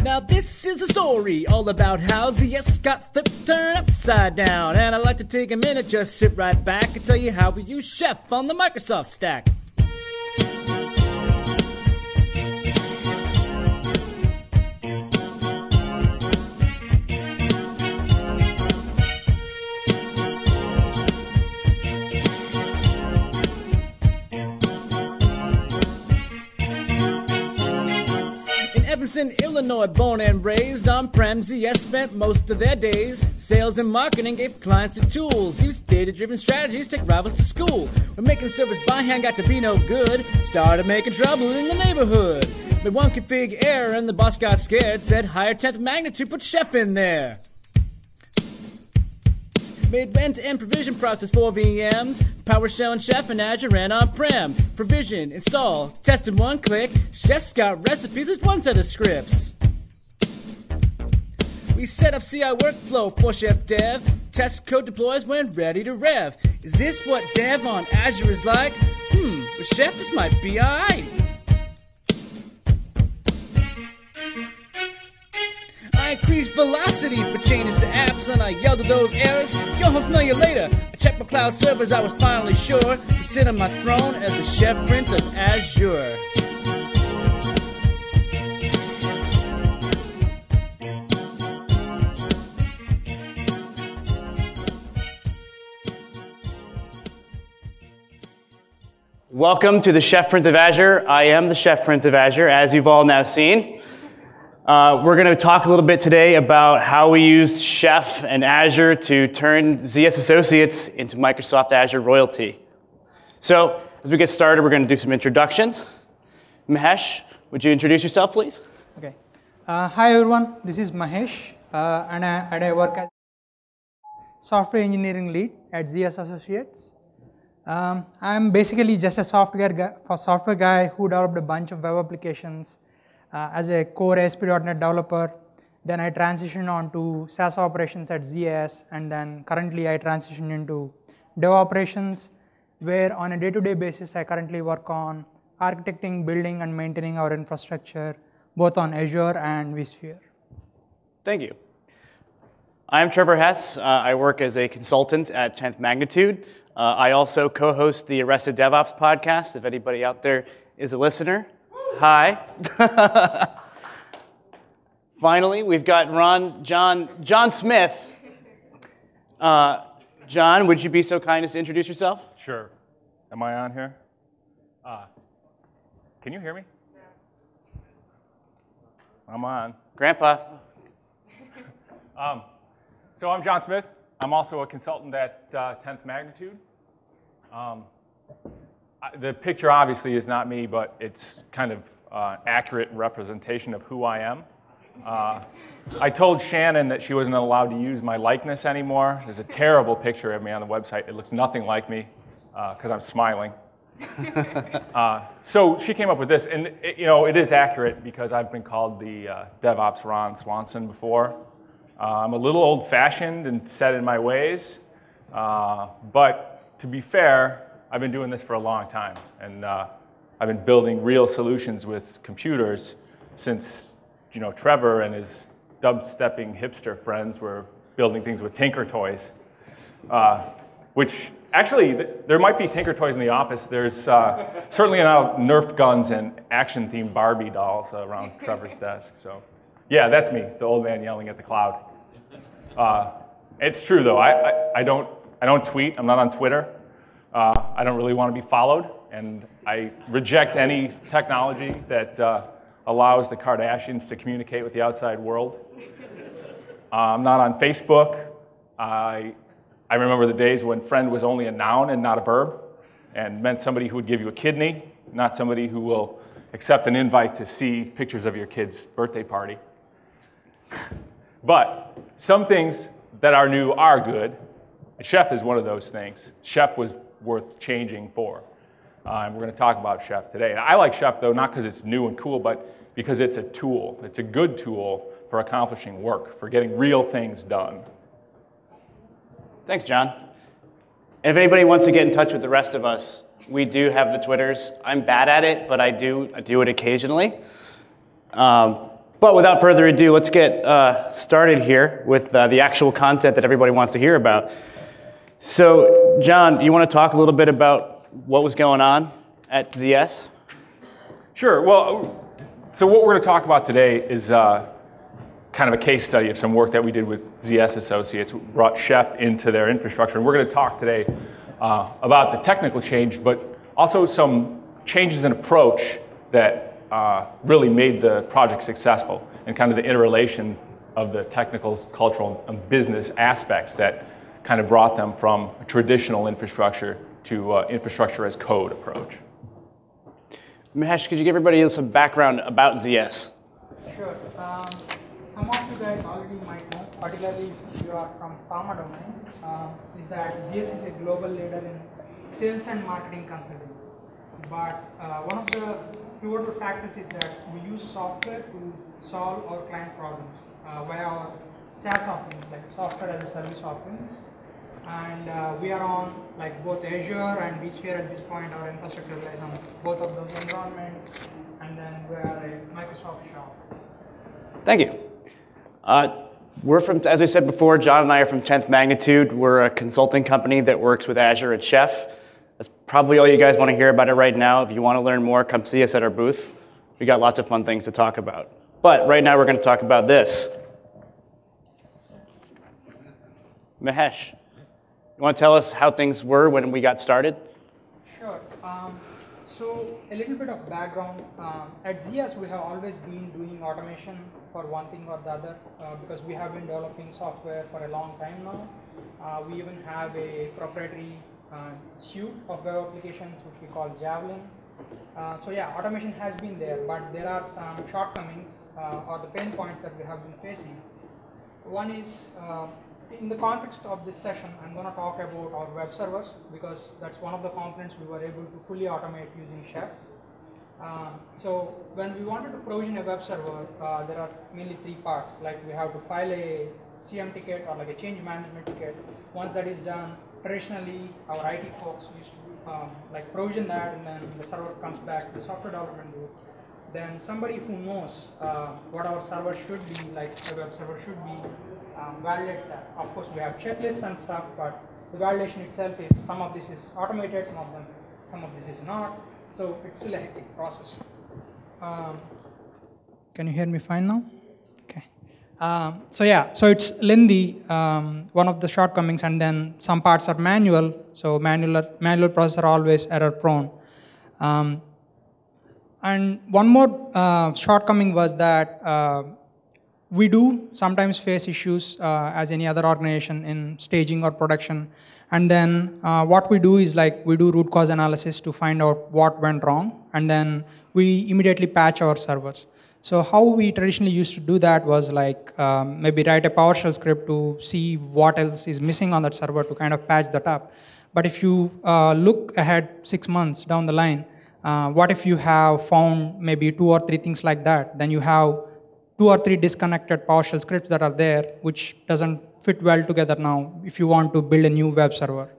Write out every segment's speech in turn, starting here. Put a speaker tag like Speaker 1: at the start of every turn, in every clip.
Speaker 1: Now this is a story all about how ZS got flipped, turned upside down. And I'd like to take a minute, just sit right back and tell you how we use Chef on the Microsoft stack. Evanston, Illinois, born and raised on-prem, ZS spent most of their days. Sales and marketing gave clients the tools. Used data-driven strategies, take rivals to school. When making service by hand got to be no good, started making trouble in the neighborhood. Made one config error and the boss got scared, said higher 10th magnitude, put Chef in there. Made end-to-end provision process for VMs, PowerShell and Chef and Azure ran on-prem. Provision, install, test in one click. Chef's got recipes with one set of scripts. We set up CI workflow for Chef Dev. Test code deploys when ready to rev. Is this what Dev on Azure is like? With Chef this might be alright. I increased velocity for changes to apps and I yelled at those errors. Yo, I'll smell you later. I checked my cloud servers, I was finally sure to sit on my throne as the Chef Prince of Azure. Welcome to the Chef Prince of Azure. I am the Chef Prince of Azure, as you've all now seen. We're going to talk a little bit today about how we used Chef and Azure to turn ZS Associates into Microsoft Azure royalty. So, as we get started, we're going to do some introductions. Mahesh, would you introduce yourself, please?
Speaker 2: Okay. Hi, everyone. This is Mahesh, and I work as software engineering lead at ZS Associates. I'm basically just a software guy who developed a bunch of web applications as a core ASP.NET developer. Then I transitioned on to SaaS operations at ZS, and then currently I transitioned into dev operations, where on a day-to-day basis I currently work on architecting, building, and maintaining our infrastructure, both on Azure and vSphere.
Speaker 1: Thank you. I'm Trevor Hess. I work as a consultant at 10th Magnitude. I also co-host the Arrested DevOps podcast, if anybody out there is a listener. Hi. Finally, we've got John Smith. John, would you be so kind as to introduce yourself?
Speaker 3: Sure. Am I on here? Can you hear me? I'm on.
Speaker 1: Grandpa.
Speaker 3: So I'm John Smith. I'm also a consultant at 10th Magnitude. The picture obviously is not me, but it's kind of accurate representation of who I am. I told Shannon that she wasn't allowed to use my likeness anymore. There's a terrible picture of me on the website. It looks nothing like me because I'm smiling. So she came up with this, and it is accurate because I've been called the DevOps Ron Swanson before. I'm a little old-fashioned and set in my ways, but to be fair, I've been doing this for a long time, and I've been building real solutions with computers since Trevor and his dubstepping hipster friends were building things with Tinker Toys, which actually there might be Tinker Toys in the office. There's certainly now Nerf guns and action-themed Barbie dolls around Trevor's desk. So yeah, that's me, the old man yelling at the cloud. It's true though. I don't tweet. I'm not on Twitter. I don't really want to be followed, and I reject any technology that allows the Kardashians to communicate with the outside world. I'm not on Facebook. I remember the days when friend was only a noun and not a verb, and meant somebody who would give you a kidney, not somebody who will accept an invite to see pictures of your kid's birthday party. But some things that are new are good. Chef is one of those things. Chef was worth changing for. And we're going to talk about Chef today. And I like Chef, though, not because it's new and cool, but because it's a tool. It's a good tool for accomplishing work, for getting real things done.
Speaker 1: Thanks, John. And if anybody wants to get in touch with the rest of us, we do have the Twitters. I'm bad at it, but I do it occasionally. But without further ado, let's get started here with the actual content that everybody wants to hear about. So, John, you want to talk a little bit about what was going on at ZS?
Speaker 3: Sure. Well, so what we're going to talk about today is kind of a case study of some work that we did with ZS Associates. We brought Chef into their infrastructure. And we're going to talk today about the technical change, but also some changes in approach that really made the project successful, and kind of the interrelation of the technical, cultural, and business aspects that kind of brought them from a traditional infrastructure to infrastructure as code approach.
Speaker 1: Mahesh, could you give everybody some background about ZS?
Speaker 2: Sure. Some of you guys already might know, particularly if you are from pharma domain, is that ZS is a global leader in sales and marketing consultancy. But one of the pivotal factors is that we use software to solve our client problems via our SaaS offerings, like software as a service offerings. And we are on like both Azure and vSphere at this point. Our infrastructure relies on both of those environments, and then we are a Microsoft shop.
Speaker 1: Thank you. We're from, as I said before, John and I are from 10th Magnitude. We're a consulting company that works with Azure at Chef. That's probably all you guys want to hear about it right now. If you want to learn more, come see us at our booth. We got lots of fun things to talk about. But right now we're going to talk about this. Mahesh, you want to tell us how things were when we got started?
Speaker 2: Sure. So a little bit of background. At ZS, we have always been doing automation for one thing or the other because we have been developing software for a long time now. We even have a proprietary suite of web applications which we call Javelin. So yeah, automation has been there, but there are some shortcomings or the pain points that we have been facing. One is, in the context of this session, I'm going to talk about our web servers because that's one of the components we were able to fully automate using Chef. So when we wanted to provision a web server, there are mainly three parts. Like we have to file a CM ticket or like a change management ticket. Once that is done, traditionally our IT folks used to like provision that, and then the server comes back to the software development group. Then somebody who knows what our server should be, like a web server should be, validates that. Of course, we have checklists and stuff, but the validation itself is some of this is automated, some of this is not. So it's still a hectic process. Can you hear me fine now? Okay. So yeah, so it's lengthy, one of the shortcomings, and then some parts are manual. So manual processes are always error prone. And one more shortcoming was that we do sometimes face issues as any other organization in staging or production. And then what we do is like we do root cause analysis to find out what went wrong, and then we immediately patch our servers. So how we traditionally used to do that was like maybe write a PowerShell script to see what else is missing on that server to kind of patch that up. But if you look ahead 6 months down the line, what if you have found maybe 2 or 3 things like that? Then you have 2 or 3 disconnected PowerShell scripts that are there, which doesn't fit well together now if you want to build a new web server.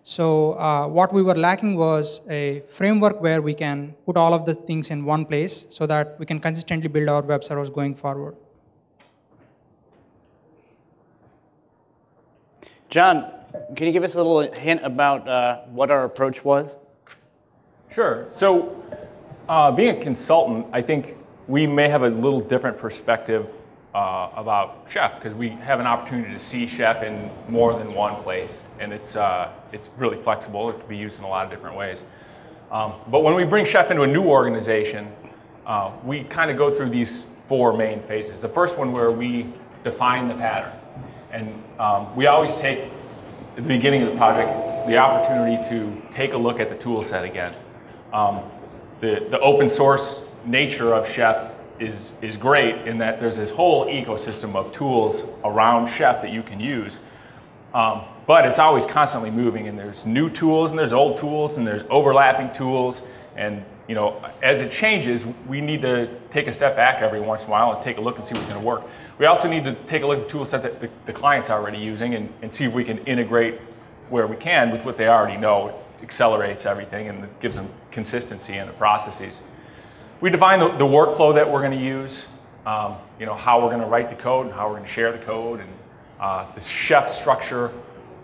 Speaker 2: So what we were lacking was a framework where we can put all of the things in one place so that we can consistently build our web servers going forward.
Speaker 1: John, can you give us a little hint about what our approach was?
Speaker 3: Sure. So being a consultant, I think we may have a little different perspective about Chef because we have an opportunity to see Chef in more than one place, and it's really flexible. It can be used in a lot of different ways. But when we bring Chef into a new organization, we kind of go through these 4 main phases. The first one where we define the pattern, and we always take at the beginning of the project the opportunity to take a look at the tool set again. The open source nature of Chef is great in that there's this whole ecosystem of tools around Chef that you can use. But it's always constantly moving, and there's new tools and there's old tools and there's overlapping tools, and you know, as it changes, we need to take a step back every once in a while and take a look and see what's going to work. We also need to take a look at the tool set that the client's already using and see if we can integrate where we can with what they already know. It accelerates everything and it gives them consistency in the processes. We define the workflow that we're going to use. how we're going to write the code and how we're going to share the code, and the chef structure,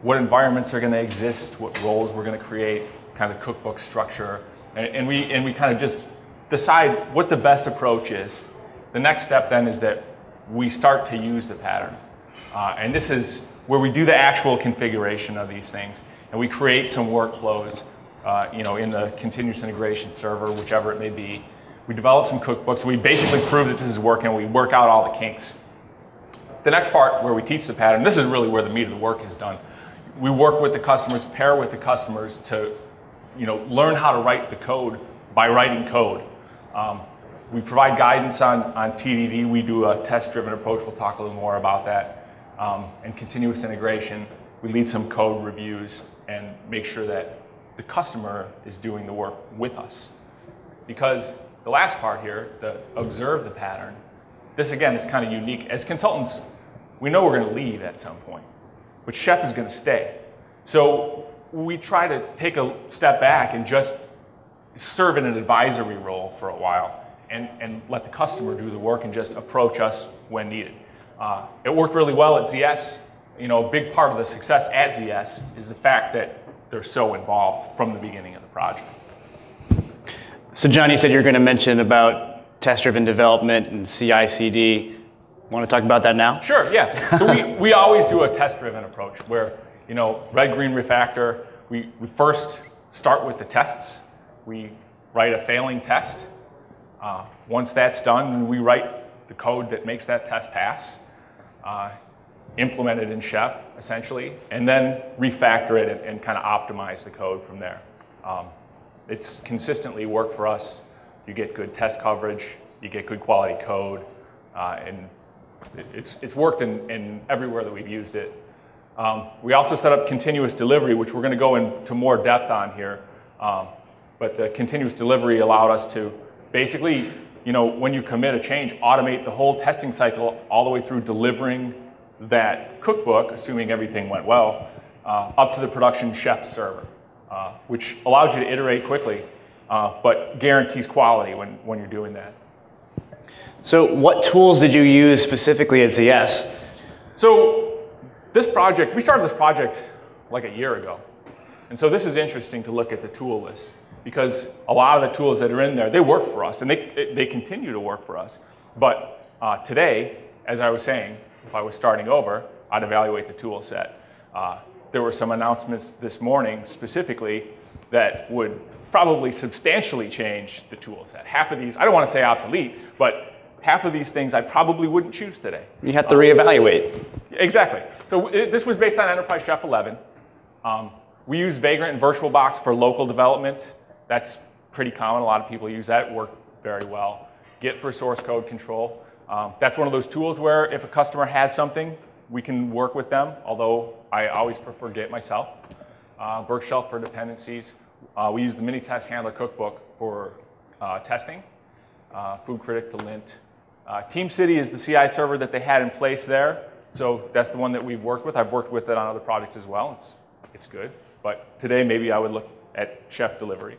Speaker 3: what environments are going to exist, what roles we're going to create, kind of cookbook structure, and we kind of just decide what the best approach is. The next step then is that we start to use the pattern, and this is where we do the actual configuration of these things, and we create some workflows, in the continuous integration server, whichever it may be. We develop some cookbooks. We basically prove that this is working. We work out all the kinks. The next part where we teach the pattern, this is really where the meat of the work is done. We work with the customers, pair with the customers to, learn how to write the code by writing code. We provide guidance on TDD. We do a test-driven approach. We'll talk a little more about that. And continuous integration. We lead some code reviews and make sure that the customer is doing the work with us. Because the last part here, the observe the pattern, this again is kind of unique. As consultants, we know we're going to leave at some point, but Chef is going to stay. So we try to take a step back and just serve in an advisory role for a while and let the customer do the work and just approach us when needed. It worked really well at ZS. A big part of the success at ZS is the fact that they're so involved from the beginning of the project.
Speaker 1: So John, you said you're going to mention about test-driven development and CI/CD. Want to talk about that now?
Speaker 3: Sure, yeah. So we always do a test-driven approach where, red, green refactor, we first start with the tests. We write a failing test. Once that's done, we write the code that makes that test pass, implement it in Chef, essentially, and then refactor it and kind of optimize the code from there. It's consistently worked for us. You get good test coverage, you get good quality code, and it's worked in everywhere that we've used it. We also set up continuous delivery, which we're going to go into more depth on here. But the continuous delivery allowed us to basically, when you commit a change, automate the whole testing cycle all the way through delivering that cookbook, assuming everything went well, up to the production Chef server, which allows you to iterate quickly, but guarantees quality when you're doing that.
Speaker 1: So what tools did you use specifically at ZS?
Speaker 3: So we started this project like a year ago. And so this is interesting to look at the tool list, because a lot of the tools that are in there, they work for us, and they continue to work for us. But today, as I was saying, if I was starting over, I'd evaluate the tool set. There were some announcements this morning specifically that would probably substantially change the tool set. Half of these, I don't want to say obsolete, but half of these things I probably wouldn't choose today.
Speaker 1: You have to reevaluate.
Speaker 3: Exactly. So this was based on Enterprise Chef 11. We use Vagrant and VirtualBox for local development. That's pretty common. A lot of people use that. It worked very well. Git for source code control. That's one of those tools where if a customer has something, we can work with them, although I always prefer Git myself. Burkshell for dependencies. We use the mini test handler cookbook for testing. Food Critic to lint. TeamCity is the CI server that they had in place there. So that's the one that we've worked with. I've worked with it on other projects as well. It's good. But today, maybe I would look at Chef Delivery.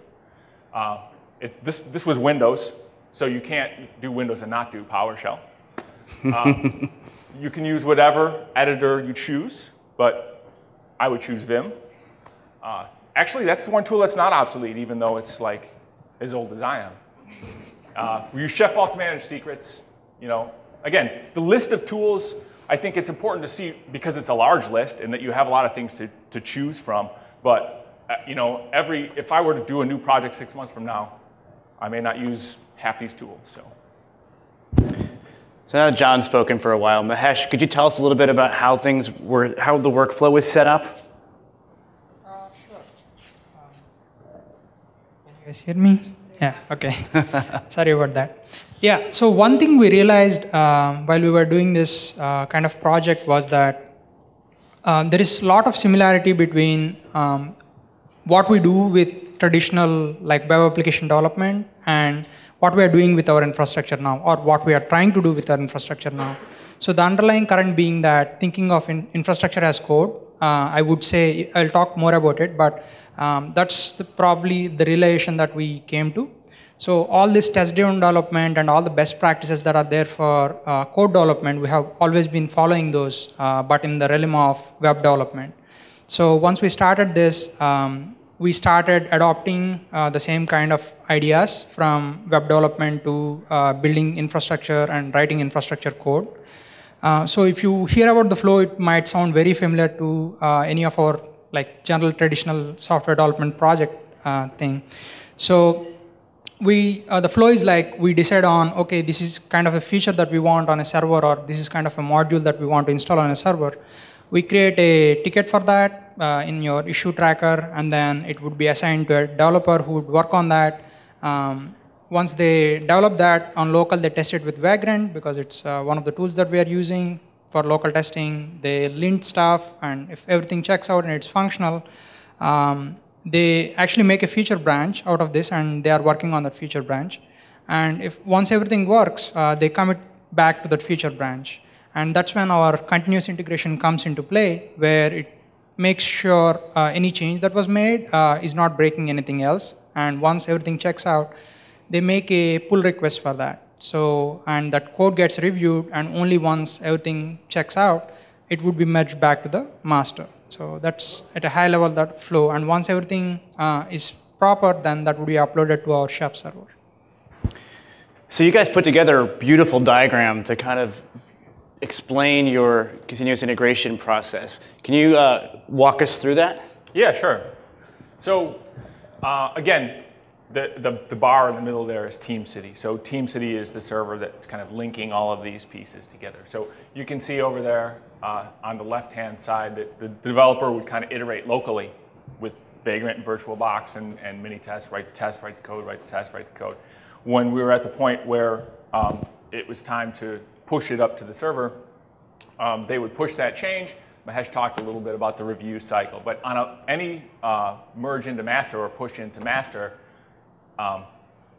Speaker 3: This was Windows, so you can't do Windows and not do PowerShell. You can use whatever editor you choose, but I would choose Vim. Actually, that's the one tool that's not obsolete, even though it's like as old as I am. We use Chef Vault to manage secrets. Again, the list of tools, I think it's important to see because it's a large list and that you have a lot of things to choose from. But if I were to do a new project 6 months from now, I may not use half these tools.
Speaker 1: So now John's spoken for a while. Mahesh, could you tell us a little bit about how the workflow was set up?
Speaker 2: Sure. Can you guys hear me? Yeah, okay. Sorry about that. Yeah, so one thing we realized while we were doing this kind of project was that there is a lot of similarity between what we do with traditional like web application development and what we are doing with our infrastructure now, or what we are trying to do with our infrastructure now. So the underlying current being that thinking of infrastructure as code, I would say, I'll talk more about it, but that's probably the realization that we came to. So all this test-driven development and all the best practices that are there for code development, we have always been following those, but in the realm of web development. So once we started this, we started adopting the same kind of ideas from web development to building infrastructure and writing infrastructure code. So if you hear about the flow, it might sound very familiar to any of our like general traditional software development project thing. So the flow is like we decide on, okay, this is kind of a feature that we want on a server, or this is kind of a module that we want to install on a server. We create a ticket for that in your issue tracker, and then it would be assigned to a developer who would work on that. Once they develop that on local, they test it with Vagrant because it's one of the tools that we are using for local testing. They lint stuff, and if everything checks out and it's functional, they actually make a feature branch out of this, and they are working on that feature branch. And if once everything works, they commit back to that feature branch. And that's when our continuous integration comes into play, where it makes sure any change that was made is not breaking anything else. And once everything checks out, they make a pull request for that. So, and that code gets reviewed, and only once everything checks out, it would be merged back to the master. So that's at a high level that flow. And once everything is proper, then that would be uploaded to our Chef server.
Speaker 1: So you guys put together a beautiful diagram to kind of explain your continuous integration process. Can you walk us through that?
Speaker 3: Yeah, sure. So again, the bar in the middle there is TeamCity. So TeamCity is the server that's kind of linking all of these pieces together. So you can see over there on the left-hand side that the developer would kind of iterate locally with Vagrant and VirtualBox and mini-test, write the test, write the code, write the test, write the code. When we were at the point where it was time to push it up to the server, they would push that change. Mahesh talked a little bit about the review cycle, but on any merge into master or push into master,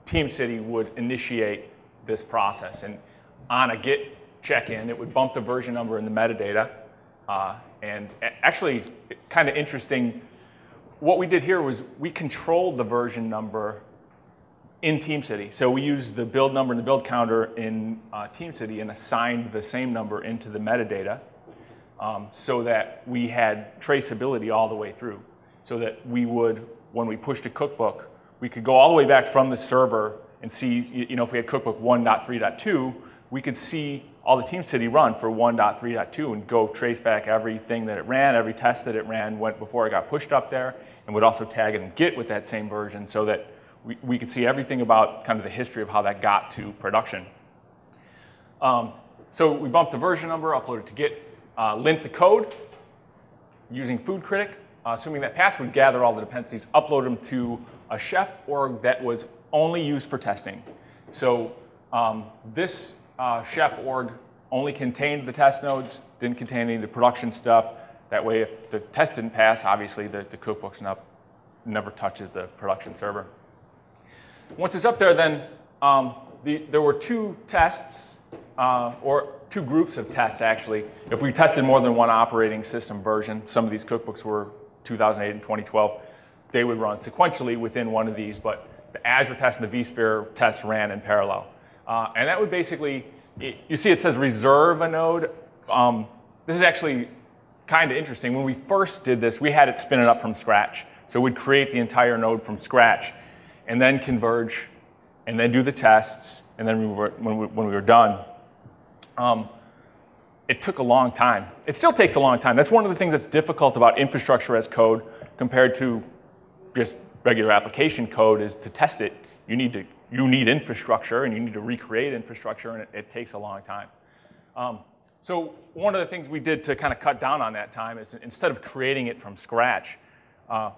Speaker 3: TeamCity would initiate this process. And on a Git check-in, it would bump the version number in the metadata. And actually, kind of interesting, what we did here was we controlled the version number in TeamCity. So we used the build number and the build counter in TeamCity and assigned the same number into the metadata so that we had traceability all the way through. So that we would, when we pushed a cookbook, we could go all the way back from the server and see, you know, if we had cookbook 1.3.2, we could see all the TeamCity run for 1.3.2 and go trace back everything that it ran, every test that it ran went before it got pushed up there, and would also tag it in Git with that same version so that we could see everything about kind of the history of how that got to production. So we bumped the version number, uploaded to Git, lint the code using Food Critic, assuming that pass would gather all the dependencies, upload them to a Chef org that was only used for testing. So this Chef org only contained the test nodes, didn't contain any of the production stuff. That way, if the test didn't pass, obviously the cookbook's never touches the production server. Once it's up there, then there were two tests, or two groups of tests, actually. If we tested more than one operating system version, some of these cookbooks were 2008 and 2012, they would run sequentially within one of these, but the Azure test and the vSphere test ran in parallel. And that would basically, you see it says reserve a node. This is actually kind of interesting. When we first did this, we had it spin it up from scratch. So we'd create the entire node from scratch, and then converge, and then do the tests, and then when we were done, it took a long time. It still takes a long time. That's one of the things that's difficult about infrastructure as code compared to just regular application code is to test it. You need infrastructure, and you need to recreate infrastructure, and it takes a long time. So one of the things we did to kind of cut down on that time is instead of creating it from scratch,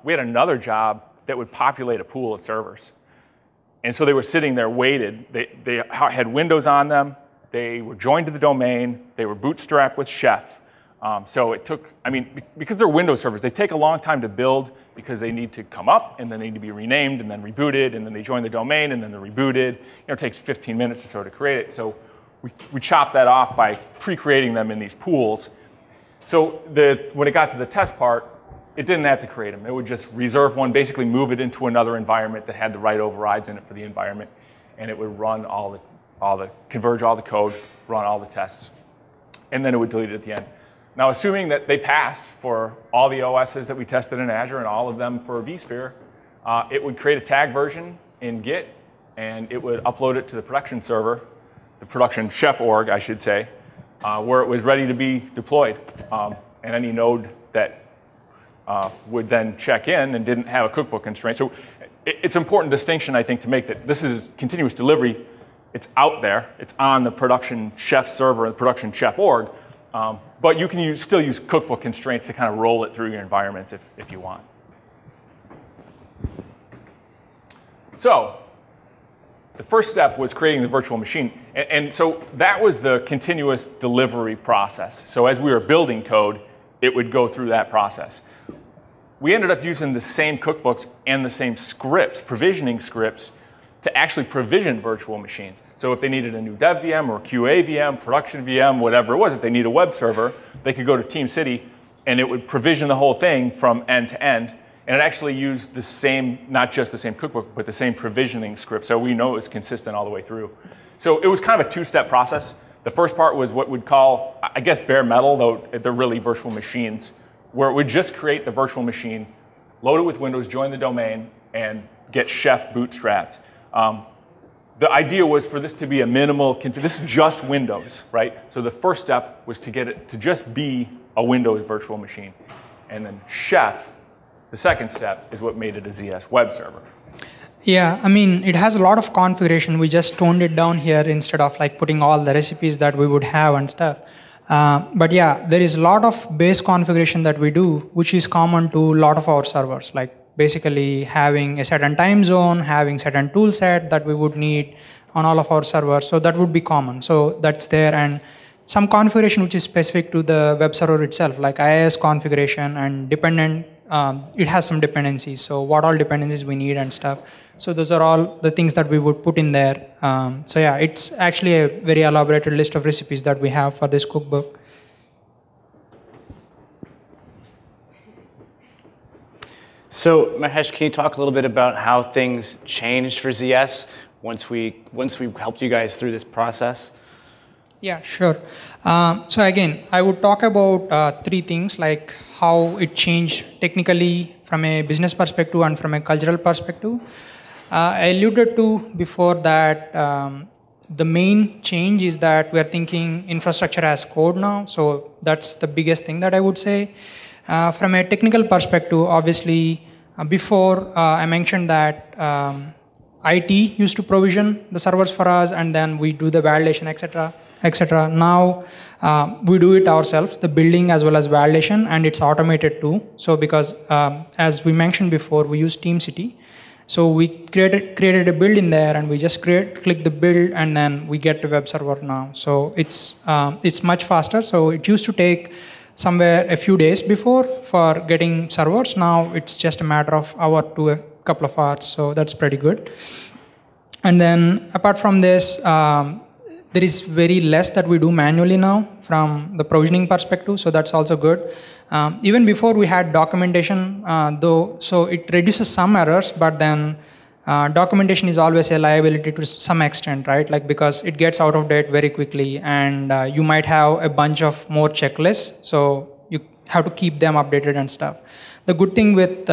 Speaker 3: we had another job that would populate a pool of servers. And so they were sitting there weighted. They had windows on them. They were joined to the domain. They were bootstrapped with Chef. So it took, I mean, because they're Windows servers, they take a long time to build because they need to come up, and then they need to be renamed, and then rebooted, and then they join the domain, and then they're rebooted. You know, it takes 15 minutes or so to create it. So we chopped that off by pre-creating them in these pools. So when it got to the test part, it didn't have to create them. It would just reserve one, basically move it into another environment that had the right overrides in it for the environment, and it would run converge all the code, run all the tests, and then it would delete it at the end. Now, assuming that they pass for all the OSs that we tested in Azure and all of them for vSphere, it would create a tag version in Git, and it would upload it to the production server, the production chef org, I should say, where it was ready to be deployed. And any node that would then check in and didn't have a cookbook constraint. So it's an important distinction, I think, to make that this is continuous delivery. It's out there. It's on the production chef server and the production chef org. But you can still use cookbook constraints to kind of roll it through your environments if you want. So the first step was creating the virtual machine. And so that was the continuous delivery process. So as we were building code, it would go through that process. We ended up using the same cookbooks and the same scripts, provisioning scripts, to actually provision virtual machines. So if they needed a new dev VM or QA VM, production VM, whatever it was, if they need a web server, they could go to TeamCity and it would provision the whole thing from end to end. And it actually used the same, not just the same cookbook, but the same provisioning script. So we know it was consistent all the way through. So it was kind of a two-step process. The first part was what we'd call, I guess, bare metal, though they're really virtual machines, where it would just create the virtual machine, load it with Windows, join the domain, and get Chef bootstrapped. The idea was for this to be a minimal, this is just Windows, right? So the first step was to get it to just be a Windows virtual machine. And then Chef, the second step, is what made it a ZS web server.
Speaker 2: Yeah, I mean, it has a lot of configuration. We just toned it down here instead of like putting all the recipes that we would have and stuff. But yeah, there is a lot of base configuration that we do, which is common to a lot of our servers, like basically having a certain time zone, having certain tool set that we would need on all of our servers. So that would be common. So that's there. And some configuration which is specific to the web server itself, like IIS configuration and dependent, it has some dependencies. So what all dependencies we need and stuff. So those are all the things that we would put in there. So yeah, it's actually a very elaborated list of recipes that we have for this cookbook.
Speaker 1: So Mahesh, can you talk a little bit about how things changed for ZS once we helped you guys through this process?
Speaker 2: Yeah, sure. So again, I would talk about three things, like how it changed technically from a business perspective and from a cultural perspective. I alluded to before that the main change is that we are thinking infrastructure as code now. So that's the biggest thing that I would say. From a technical perspective, obviously, before I mentioned that IT used to provision the servers for us, and then we do the validation, etc., etc. Now we do it ourselves, the building as well as validation, and it's automated too. So because as we mentioned before, we use TeamCity. So we created a build in there, and we just click the build, and then we get the web server now. So it's much faster. So it used to take somewhere a few days before for getting servers. Now it's just a matter of hour to a couple of hours. So that's pretty good. And then apart from this, there is very less that we do manually now from the provisioning perspective. So that's also good. Even before we had documentation, though, so it reduces some errors, but then documentation is always a liability to some extent, right? Like because it gets out of date very quickly, and you might have a bunch of more checklists, so you have to keep them updated and stuff. The good thing with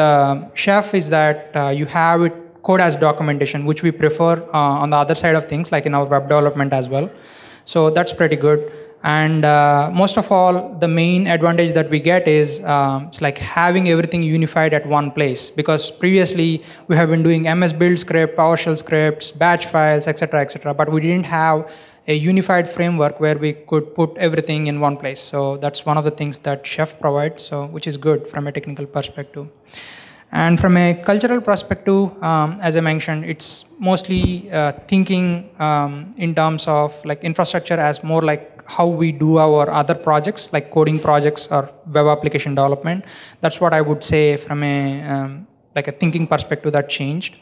Speaker 2: Chef is that you have it code as documentation, which we prefer on the other side of things, like in our web development as well. So that's pretty good. And most of all, the main advantage that we get is it's like having everything unified at one place, because previously we have been doing MS build script, PowerShell scripts, batch files, etc., but we didn't have a unified framework where we could put everything in one place. So that's one of the things that Chef provides, so which is good from a technical perspective. And from a cultural perspective, as I mentioned, it's mostly thinking in terms of like infrastructure as more like how we do our other projects, like coding projects or web application development. That's what I would say from a like a thinking perspective that changed.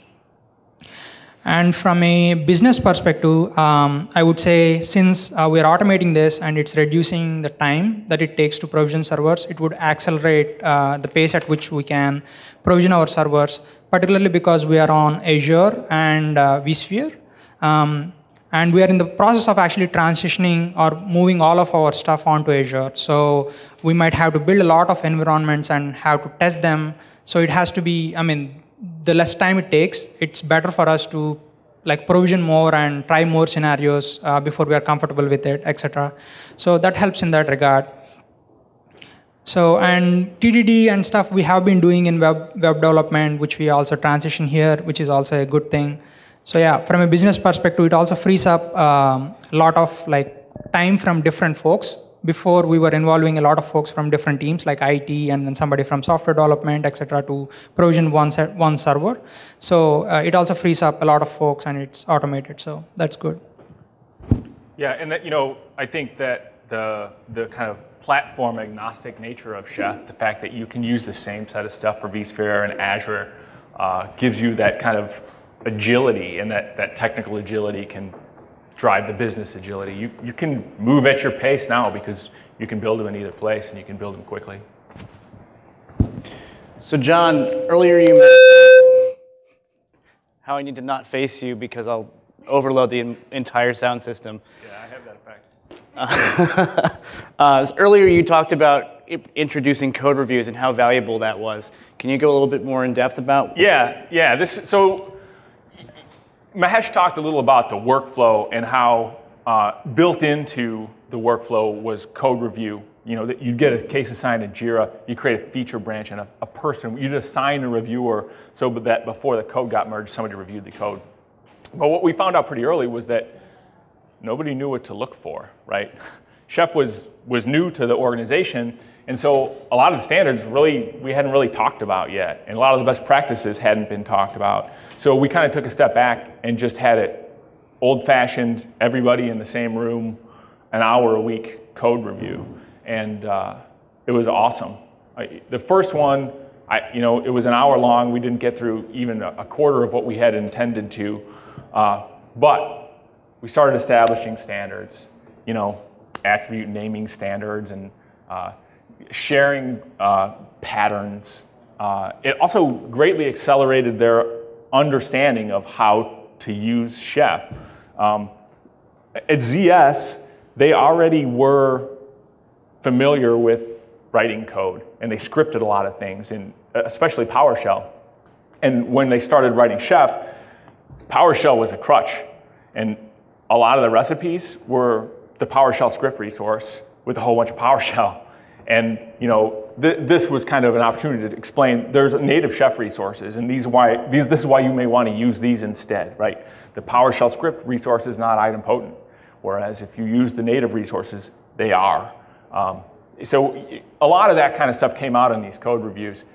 Speaker 2: And from a business perspective, I would say since we're automating this and it's reducing the time that it takes to provision servers, it would accelerate the pace at which we can provision our servers, particularly because we are on Azure and vSphere. And we are in the process of actually transitioning or moving all of our stuff onto Azure. So we might have to build a lot of environments and have to test them. So it has to be, I mean, the less time it takes, it's better for us to like provision more and try more scenarios before we are comfortable with it, etc. So that helps in that regard. So, and TDD and stuff we have been doing in web development, which we also transition here, which is also a good thing. So yeah, from a business perspective, it also frees up a lot of like time from different folks. Before we were involving a lot of folks from different teams like IT and then somebody from software development, etc., to provision one server. So it also frees up a lot of folks and it's automated. So that's good.
Speaker 3: Yeah, and that, I think that the kind of platform agnostic nature of Chef, the fact that you can use the same set of stuff for vSphere and Azure gives you that kind of agility, and that technical agility can drive the business agility. You can move at your pace now because you can build them in either place and you can build them quickly.
Speaker 1: So John, earlier you mentioned how I need to not face you because I'll overload the entire sound system.
Speaker 3: Yeah, I have that effect.
Speaker 1: Earlier you talked about introducing code reviews and how valuable that was. Can you go a little bit more in depth about?
Speaker 3: Yeah. So Mahesh talked a little about the workflow and how built into the workflow was code review. That you'd get a case assigned in Jira, you create a feature branch and a person, you'd assign a reviewer so that before the code got merged, somebody reviewed the code. But what we found out pretty early was that nobody knew what to look for, right? Chef was new to the organization, and so a lot of the standards we hadn't really talked about yet, and a lot of the best practices hadn't been talked about. So we kind of took a step back and just had it old-fashioned, everybody in the same room, an hour a week code review, and it was awesome. The first one, it was an hour long. We didn't get through even a quarter of what we had intended to, but we started establishing standards, attribute naming standards and sharing patterns. It also greatly accelerated their understanding of how to use Chef. At ZS, they already were familiar with writing code, and they scripted a lot of things, especially PowerShell. And when they started writing Chef, PowerShell was a crutch, and a lot of the recipes were the PowerShell script resource with a whole bunch of PowerShell. And this was kind of an opportunity to explain there's native Chef resources, and this is why you may want to use these instead, right? The PowerShell script resource is not idempotent, whereas if you use the native resources, they are. So a lot of that kind of stuff came out in these code reviews,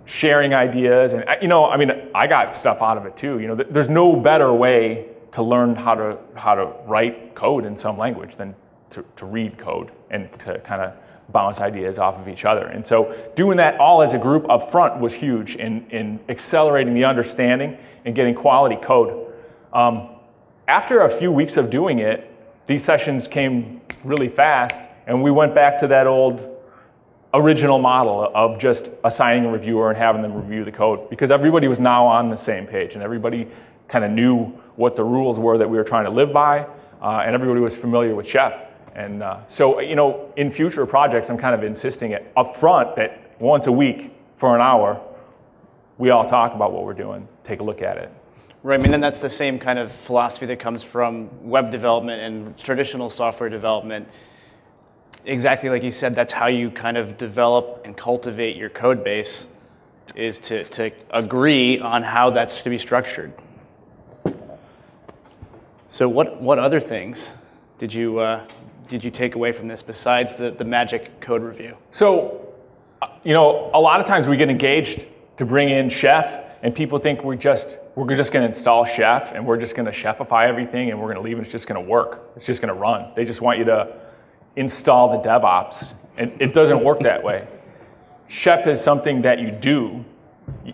Speaker 3: sharing ideas, and I got stuff out of it too. There's no better way to learn how to write code in some language than to read code and to kind of bounce ideas off of each other. And so doing that all as a group up front was huge in accelerating the understanding and getting quality code. After a few weeks of doing it, these sessions came really fast, and we went back to that old original model of just assigning a reviewer and having them review the code, because everybody was now on the same page and everybody kind of knew what the rules were that we were trying to live by, and everybody was familiar with Chef. And so, in future projects, I'm kind of insisting it up front that once a week for an hour, we all talk about what we're doing, take a look at it.
Speaker 1: Right, and that's the same kind of philosophy that comes from web development and traditional software development. Exactly like you said, that's how you kind of develop and cultivate your code base, is to agree on how that's to be structured. So what other things did you take away from this besides the magic code review?
Speaker 3: So, a lot of times we get engaged to bring in Chef, and people think we're just going to install Chef and we're just going to Chefify everything and we're going to leave and it's just going to work. It's just going to run. They just want you to install the DevOps, and it doesn't work that way. Chef is something that you do.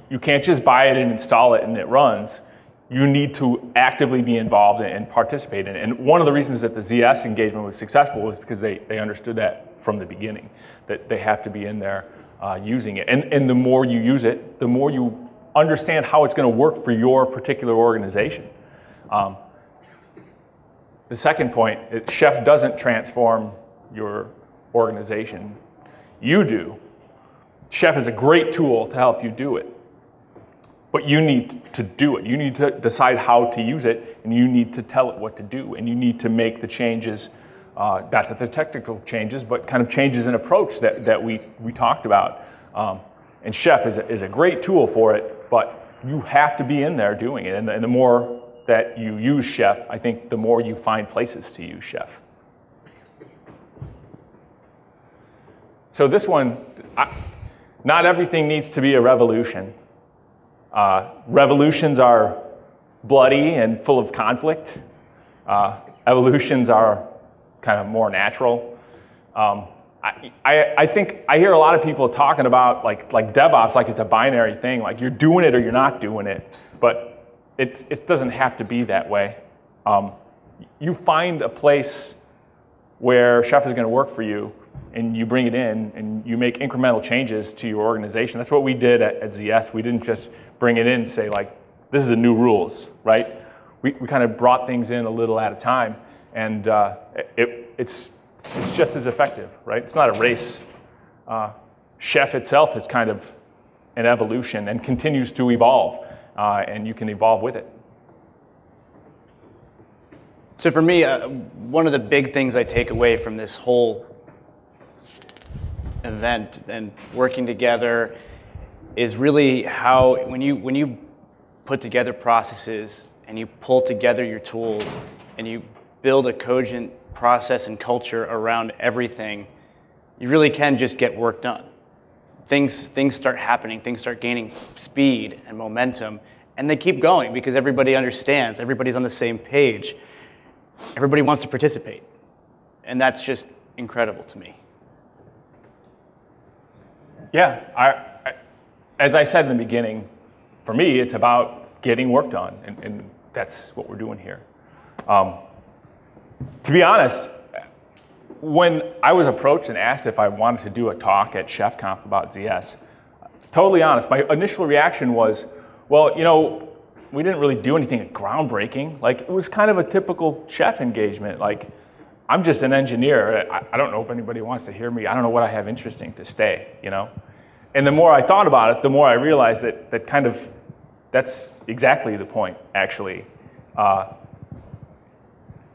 Speaker 3: You can't just buy it and install it and it runs. You need to actively be involved and participate in it. And one of the reasons that the ZS engagement was successful was because they understood that from the beginning, that they have to be in there using it. And the more you use it, the more you understand how it's going to work for your particular organization. the second point, Chef doesn't transform your organization. You do. Chef is a great tool to help you do it. But you need to do it. You need to decide how to use it, and you need to tell it what to do, and you need to make the changes, not that the technical changes, but kind of changes in approach that we talked about. And Chef is a great tool for it, but you have to be in there doing it. And the more that you use Chef, I think the more you find places to use Chef. So this one, not everything needs to be a revolution. Revolutions are bloody and full of conflict. Evolutions are kind of more natural. I think I hear a lot of people talking about like DevOps like it's a binary thing, like you're doing it or you're not doing it, but it doesn't have to be that way. You find a place where Chef is going to work for you, and you bring it in and you make incremental changes to your organization. That's what we did at ZS. We didn't just bring it in and say like, this is the new rules, right? We kind of brought things in a little at a time, and it's just as effective, right? It's not a race. Chef itself is kind of an evolution and continues to evolve, and you can evolve with it.
Speaker 1: So for me, one of the big things I take away from this whole event and working together is really how when you put together processes and you pull together your tools and you build a cogent process and culture around everything, you really can just get work done. Things start happening, things start gaining speed and momentum, and they keep going because everybody understands, everybody's on the same page, everybody wants to participate, and that's just incredible to me.
Speaker 3: Yeah, as I said in the beginning, for me, it's about getting work done, and that's what we're doing here. To be honest, when I was approached and asked if I wanted to do a talk at ChefConf about ZS, totally honest, my initial reaction was, well, you know, we didn't really do anything groundbreaking. Like, it was kind of a typical chef engagement. Like, I'm just an engineer. I don't know if anybody wants to hear me. I don't know what I have interesting to say, you know? And the more I thought about it, the more I realized that that's exactly the point, actually.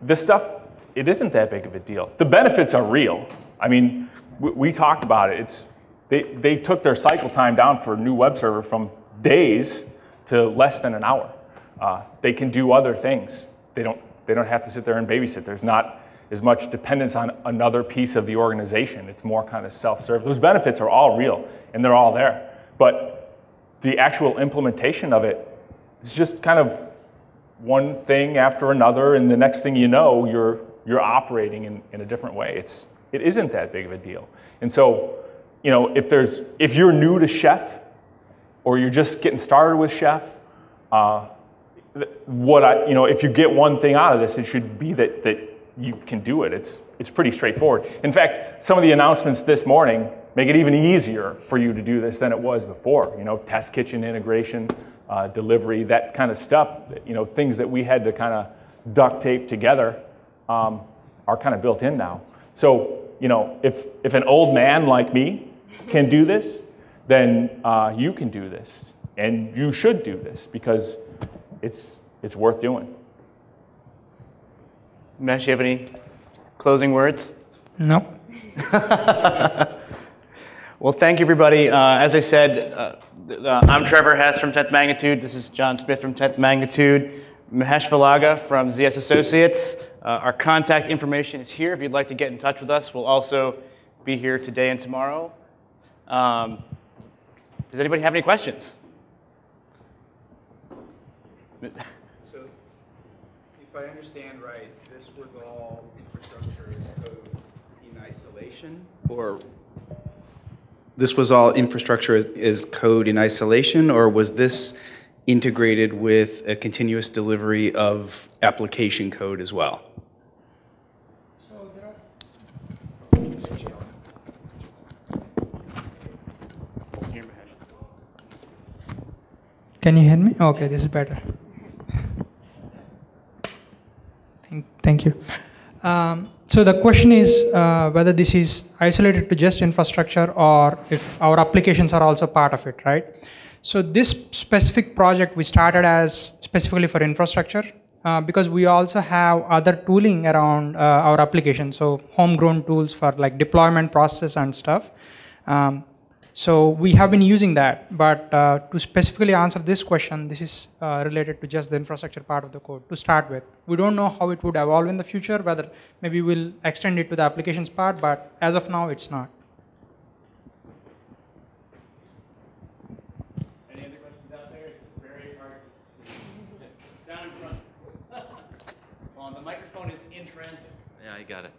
Speaker 3: This stuff, it isn't that big of a deal. The benefits are real. I mean, we talked about it. They took their cycle time down for a new web server from days to less than an hour. They can do other things. They don't have to sit there and babysit. There's not as much dependence on another piece of the organization. It's more kind of self-serve. Those benefits are all real, and they're all there. But the actual implementation of it is just kind of one thing after another, and the next thing you know, you're operating in a different way. It isn't that big of a deal. And so, you know, if you're new to Chef, or you're just getting started with Chef, if you get one thing out of this, it should be that you can do it. It's pretty straightforward. In fact, some of the announcements this morning make it even easier for you to do this than it was before. You know, test kitchen integration, delivery, that kind of stuff. You know, things that we had to kind of duct tape together are kind of built in now. So, you know, if an old man like me can do this, then you can do this, and you should do this because it's worth doing.
Speaker 1: Mesh, you have any closing words?
Speaker 2: No.
Speaker 1: Well, thank you, everybody. As I said, I'm Trevor Hess from 10th Magnitude. This is John Smith from 10th Magnitude. Mahesh Valaga from ZS Associates. Our contact information is here if you'd like to get in touch with us. We'll also be here today and tomorrow. Does anybody have any questions?
Speaker 4: So, if I understand right, this was all infrastructure as code in isolation, or this was all infrastructure as code in isolation, or was this integrated with a continuous delivery of application code as well?
Speaker 2: So there are. Can you hear me? Okay, this is better. I think Thank you. So the question is whether this is isolated to just infrastructure or if our applications are also part of it, right? So this specific project we started as specifically for infrastructure because we also have other tooling around our application. So homegrown tools for like deployment process and stuff. So we have been using that, but to specifically answer this question, this is related to just the infrastructure part of the code to start with. We don't know how it would evolve in the future, whether maybe we'll extend it to the applications part, but as of now, it's not.
Speaker 1: Any other questions out there? It's very hard to see. Down in front. Well, the microphone is in transit.
Speaker 5: Yeah, I got it.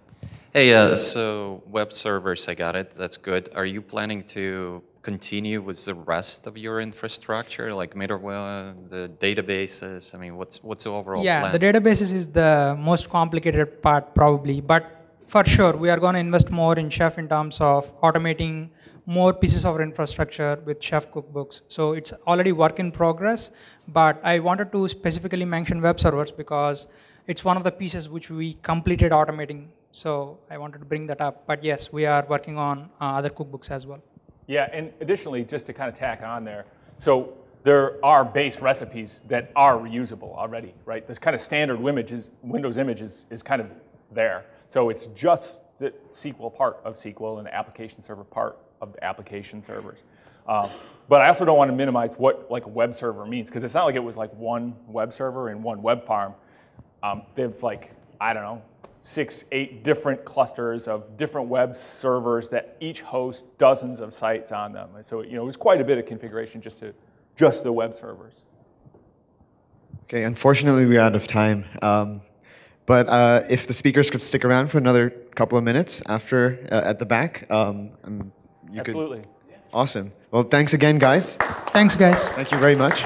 Speaker 5: Hey, so web servers, I got it. That's good. Are you planning to continue with the rest of your infrastructure, like middleware, the databases? I mean, what's the overall plan?
Speaker 2: Yeah, the databases is the most complicated part probably, but for sure, we are going to invest more in Chef in terms of automating more pieces of our infrastructure with Chef cookbooks. So it's already work in progress, but I wanted to specifically mention web servers because it's one of the pieces which we completed automating. So I wanted to bring that up. But yes, we are working on other cookbooks as well.
Speaker 3: Yeah, and additionally, just to kind of tack on there, so there are base recipes that are reusable already, right? This kind of standard Windows image is kind of there. So it's just the SQL part of SQL and the application server part of the application servers. But I also don't want to minimize what like a web server means, because it's not like it was like one web server and one web farm. They have like, I don't know, 6, 8 different clusters of different web servers that each host dozens of sites on them. And so, it was quite a bit of configuration just the web servers.
Speaker 6: Okay, unfortunately we're out of time. But if the speakers could stick around for another couple of minutes after at the back, you
Speaker 3: Absolutely.
Speaker 6: could. Awesome. Well, thanks again, guys.
Speaker 2: Thanks, guys.
Speaker 6: Thank you very much.